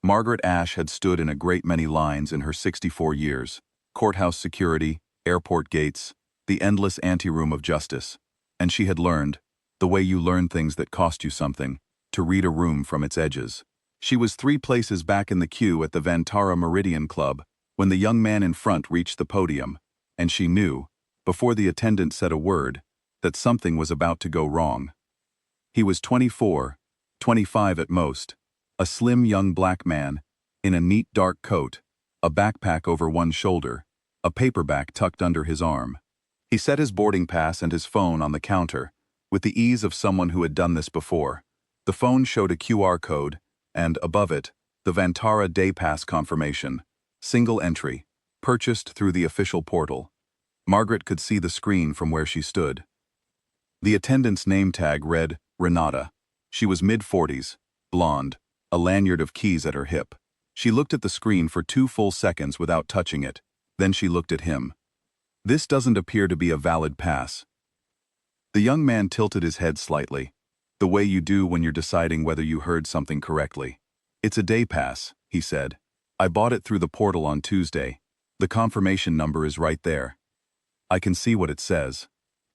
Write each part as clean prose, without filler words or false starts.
Margaret Ashe had stood in a great many lines in her 64 years: courthouse security, airport gates, the endless anteroom of justice. And she had learned, the way you learn things that cost you something, to read a room from its edges. She was 3 places back in the queue at the Vantara Meridian Club when the young man in front reached the podium, and she knew, before the attendant said a word, that something was about to go wrong. He was 24, 25 at most, a slim young black man, in a neat dark coat, a backpack over one shoulder, a paperback tucked under his arm. He set his boarding pass and his phone on the counter, with the ease of someone who had done this before. The phone showed a QR code, and, above it, the Vantara Day Pass confirmation. Single entry, purchased through the official portal. Margaret could see the screen from where she stood. The attendant's name tag read, Renata. She was mid-40s, blonde, a lanyard of keys at her hip. She looked at the screen for 2 full seconds without touching it. Then she looked at him. This doesn't appear to be a valid pass. The young man tilted his head slightly, the way you do when you're deciding whether you heard something correctly. It's a day pass, he said. I bought it through the portal on Tuesday. The confirmation number is right there. I can see what it says.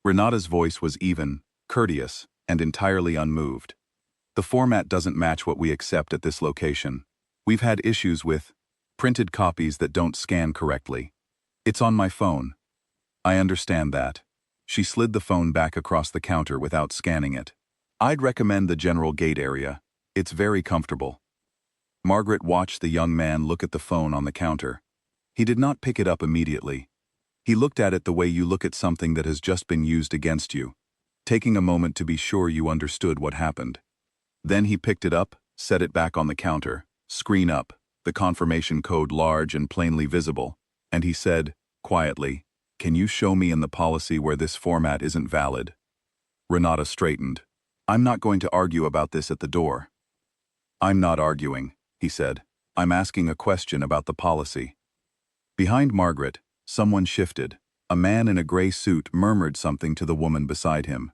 Renata's voice was even, courteous, and entirely unmoved. The format doesn't match what we accept at this location. We've had issues with printed copies that don't scan correctly. It's on my phone. I understand that. She slid the phone back across the counter without scanning it. I'd recommend the general gate area. It's very comfortable. Margaret watched the young man look at the phone on the counter. He did not pick it up immediately. He looked at it the way you look at something that has just been used against you, taking a moment to be sure you understood what happened. Then he picked it up, set it back on the counter, screen up, the confirmation code large and plainly visible, and he said, quietly, "Can you show me in the policy where this format isn't valid?" Renata straightened. "I'm not going to argue about this at the door." "I'm not arguing," he said. "I'm asking a question about the policy." Behind Margaret, someone shifted. A man in a gray suit murmured something to the woman beside him.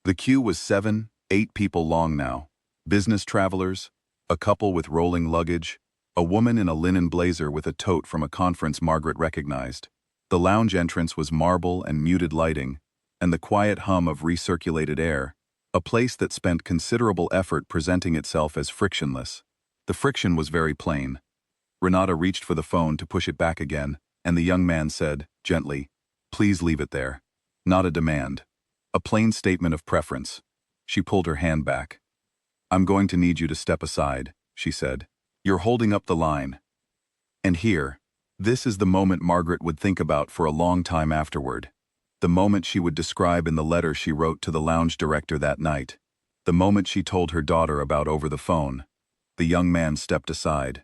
The queue was 7, 8 people long now. Business travelers, a couple with rolling luggage, a woman in a linen blazer with a tote from a conference Margaret recognized. The lounge entrance was marble and muted lighting, and the quiet hum of recirculated air, a place that spent considerable effort presenting itself as frictionless. The friction was very plain. Renata reached for the phone to push it back again, and the young man said, gently, "Please leave it there." Not a demand. A plain statement of preference. She pulled her hand back. "I'm going to need you to step aside," she said. "You're holding up the line." And here, this is the moment Margaret would think about for a long time afterward. The moment she would describe in the letter she wrote to the lounge director that night. The moment she told her daughter about over the phone. The young man stepped aside.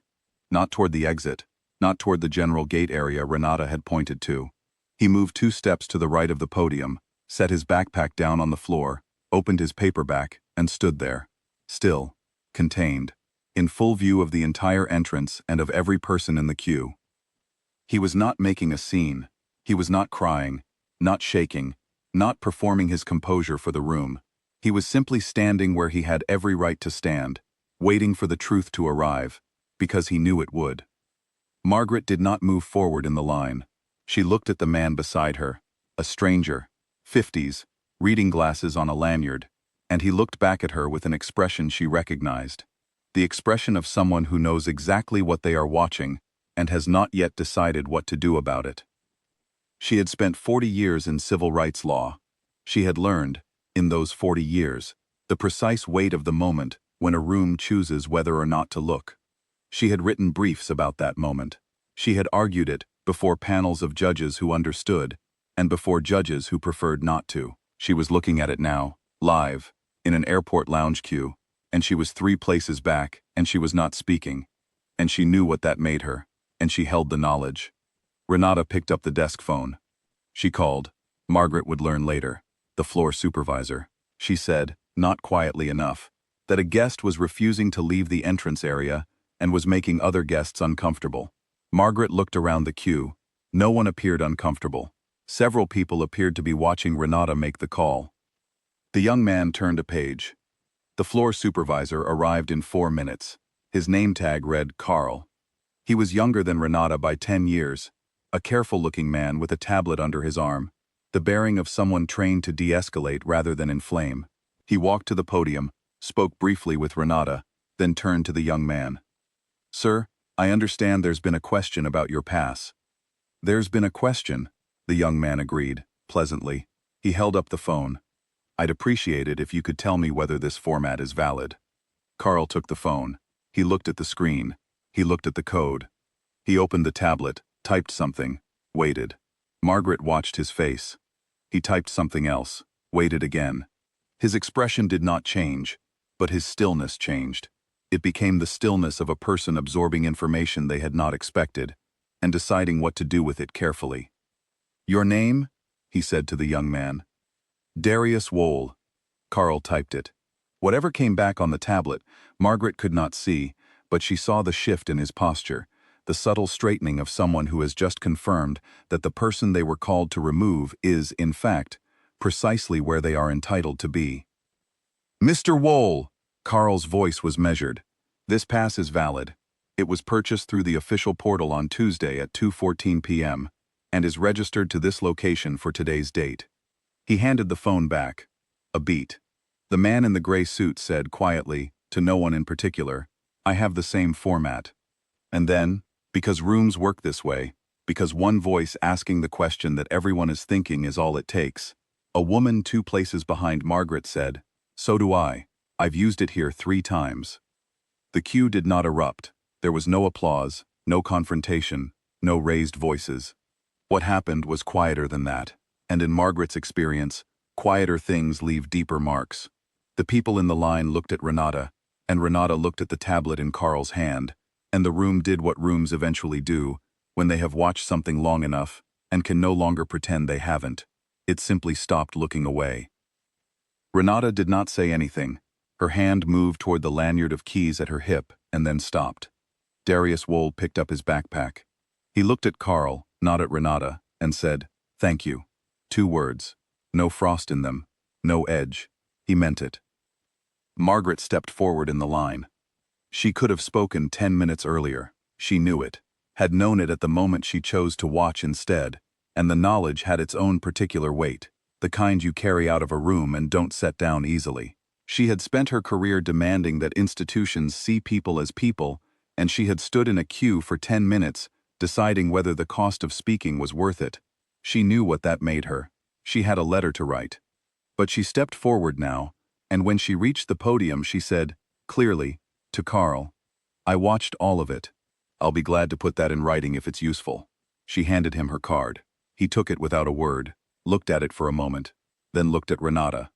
Not toward the exit, not toward the general gate area Renata had pointed to. He moved 2 steps to the right of the podium, set his backpack down on the floor, opened his paperback, and stood there. Still, contained, in full view of the entire entrance and of every person in the queue. He was not making a scene. He was not crying, not shaking, not performing his composure for the room. He was simply standing where he had every right to stand, waiting for the truth to arrive, because he knew it would. Margaret did not move forward in the line. She looked at the man beside her, a stranger, 50s, reading glasses on a lanyard, and he looked back at her with an expression she recognized. The expression of someone who knows exactly what they are watching and has not yet decided what to do about it. She had spent 40 years in civil rights law. She had learned, in those 40 years, the precise weight of the moment when a room chooses whether or not to look. She had written briefs about that moment. She had argued it before panels of judges who understood, and before judges who preferred not to. She was looking at it now, live, in an airport lounge queue, and she was 3 places back, and she was not speaking. And she knew what that made her, and she held the knowledge. Renata picked up the desk phone. She called. Margaret would learn later. The floor supervisor. She said, not quietly enough, that a guest was refusing to leave the entrance area and was making other guests uncomfortable. Margaret looked around the queue. No one appeared uncomfortable. Several people appeared to be watching Renata make the call. The young man turned a page. The floor supervisor arrived in 4 minutes. His name tag read Carl. He was younger than Renata by 10 years, a careful-looking man with a tablet under his arm, the bearing of someone trained to de-escalate rather than inflame. He walked to the podium, spoke briefly with Renata, then turned to the young man. "Sir, I understand there's been a question about your pass." "There's been a question," the young man agreed, pleasantly. He held up the phone. "I'd appreciate it if you could tell me whether this format is valid." Carl took the phone. He looked at the screen. He looked at the code. He opened the tablet, typed something, waited. Margaret watched his face. He typed something else, waited again. His expression did not change, but his stillness changed. It became the stillness of a person absorbing information they had not expected, and deciding what to do with it carefully. "Your name?" he said to the young man. "Darius Wohl." Carl typed it. Whatever came back on the tablet, Margaret could not see, but she saw the shift in his posture, the subtle straightening of someone who has just confirmed that the person they were called to remove is, in fact, precisely where they are entitled to be. "Mr. Wohl!" Carl's voice was measured. "This pass is valid. It was purchased through the official portal on Tuesday at 2:14 p.m. and is registered to this location for today's date." He handed the phone back. A beat. The man in the gray suit said quietly, to no one in particular, "I have the same format." And then, because rooms work this way, because one voice asking the question that everyone is thinking is all it takes, a woman 2 places behind Margaret said, "So do I. I've used it here 3 times." The queue did not erupt. There was no applause, no confrontation, no raised voices. What happened was quieter than that, and in Margaret's experience, quieter things leave deeper marks. The people in the line looked at Renata, and Renata looked at the tablet in Carl's hand, and the room did what rooms eventually do when they have watched something long enough and can no longer pretend they haven't. It simply stopped looking away. Renata did not say anything. Her hand moved toward the lanyard of keys at her hip and then stopped. Darius Wohl picked up his backpack. He looked at Carl, not at Renata, and said, "Thank you." 2 words. No frost in them. No edge. He meant it. Margaret stepped forward in the line. She could have spoken 10 minutes earlier. She knew it, had known it at the moment she chose to watch instead, and the knowledge had its own particular weight, the kind you carry out of a room and don't set down easily. She had spent her career demanding that institutions see people as people, and she had stood in a queue for 10 minutes, deciding whether the cost of speaking was worth it. She knew what that made her. She had a letter to write. But she stepped forward now, and when she reached the podium she said, clearly, to Carl, "I watched all of it. I'll be glad to put that in writing if it's useful." She handed him her card. He took it without a word, looked at it for a moment, then looked at Renata.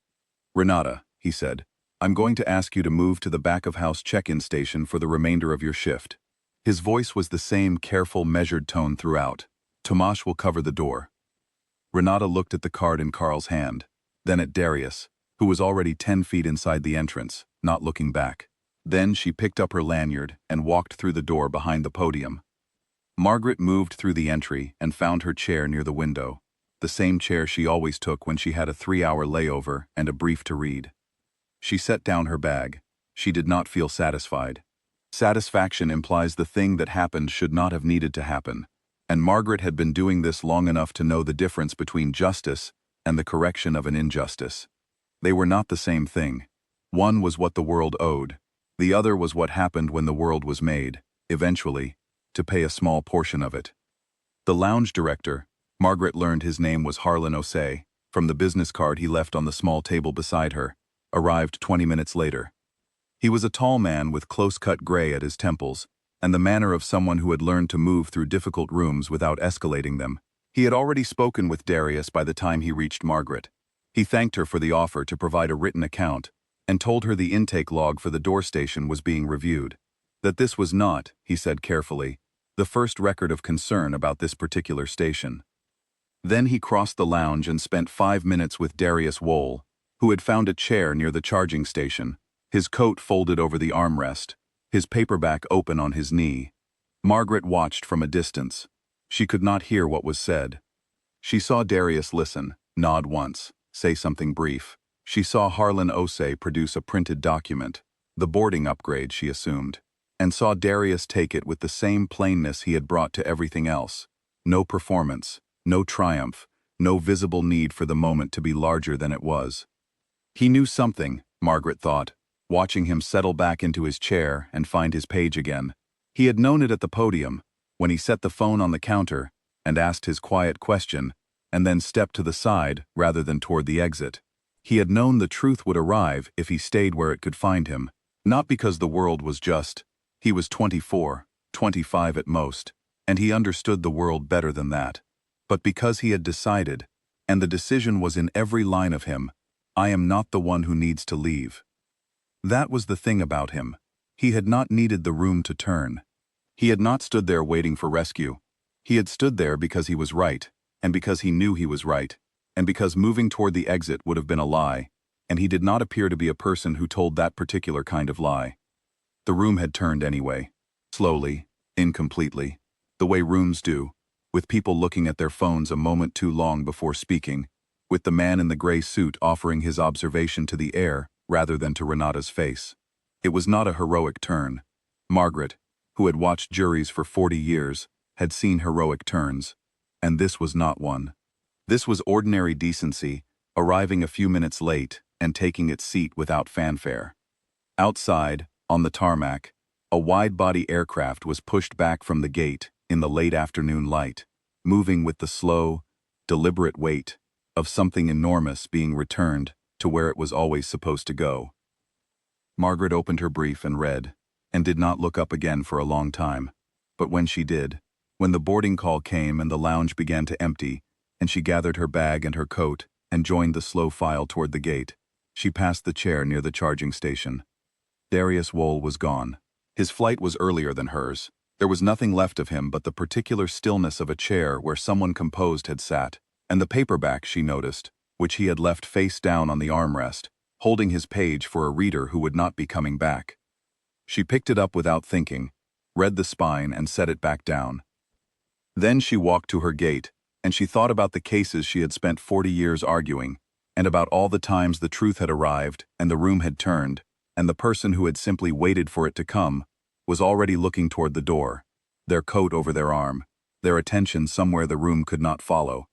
"Renata," he said, "I'm going to ask you to move to the back-of-house check-in station for the remainder of your shift." His voice was the same careful, measured tone throughout. "Tomasz will cover the door." Renata looked at the card in Carl's hand, then at Darius, who was already 10 feet inside the entrance, not looking back. Then she picked up her lanyard and walked through the door behind the podium. Margaret moved through the entry and found her chair near the window, the same chair she always took when she had a 3-hour layover and a brief to read. She set down her bag. She did not feel satisfied. Satisfaction implies the thing that happened should not have needed to happen, and Margaret had been doing this long enough to know the difference between justice and the correction of an injustice. They were not the same thing. One was what the world owed. The other was what happened when the world was made, eventually, to pay a small portion of it. The lounge director, Margaret learned his name was Harlan Osei, from the business card he left on the small table beside her, arrived 20 minutes later. He was a tall man with close-cut gray at his temples, and the manner of someone who had learned to move through difficult rooms without escalating them. He had already spoken with Darius by the time he reached Margaret. He thanked her for the offer to provide a written account, and told her the intake log for the door station was being reviewed. That this was not, he said carefully, the first record of concern about this particular station. Then he crossed the lounge and spent 5 minutes with Darius Wohl, who had found a chair near the charging station, his coat folded over the armrest, his paperback open on his knee. Margaret watched from a distance. She could not hear what was said. She saw Darius listen, nod once, say something brief. She saw Harlan Osei produce a printed document, the boarding upgrade, she assumed. and saw Darius take it with the same plainness he had brought to everything else. No performance, no triumph, no visible need for the moment to be larger than it was. He knew something, Margaret thought, watching him settle back into his chair and find his page again. He had known it at the podium, when he set the phone on the counter and asked his quiet question, and then stepped to the side rather than toward the exit. He had known the truth would arrive if he stayed where it could find him, not because the world was just. He was 24, 25 at most, and he understood the world better than that. But because he had decided, and the decision was in every line of him, I am not the one who needs to leave. That was the thing about him. He had not needed the room to turn. He had not stood there waiting for rescue. He had stood there because he was right, and because he knew he was right, and because moving toward the exit would have been a lie, and he did not appear to be a person who told that particular kind of lie. The room had turned anyway, slowly, incompletely, the way rooms do, with people looking at their phones a moment too long before speaking, with the man in the gray suit offering his observation to the air rather than to Renata's face. It was not a heroic turn. Margaret, who had watched juries for 40 years, had seen heroic turns, and this was not one. This was ordinary decency, arriving a few minutes late and taking its seat without fanfare. Outside, on the tarmac, a wide-body aircraft was pushed back from the gate in the late afternoon light, moving with the slow, deliberate weight of something enormous being returned to where it was always supposed to go. Margaret opened her brief and read, and did not look up again for a long time. But when she did, when the boarding call came and the lounge began to empty, and she gathered her bag and her coat and joined the slow file toward the gate, she passed the chair near the charging station. Darius Wohl was gone. His flight was earlier than hers. There was nothing left of him but the particular stillness of a chair where someone composed had sat, and the paperback, she noticed, which he had left face down on the armrest, holding his page for a reader who would not be coming back. She picked it up without thinking, read the spine and set it back down. Then she walked to her gate, and she thought about the cases she had spent 40 years arguing, and about all the times the truth had arrived and the room had turned, and the person who had simply waited for it to come was already looking toward the door, their coat over their arm, their attention somewhere the room could not follow.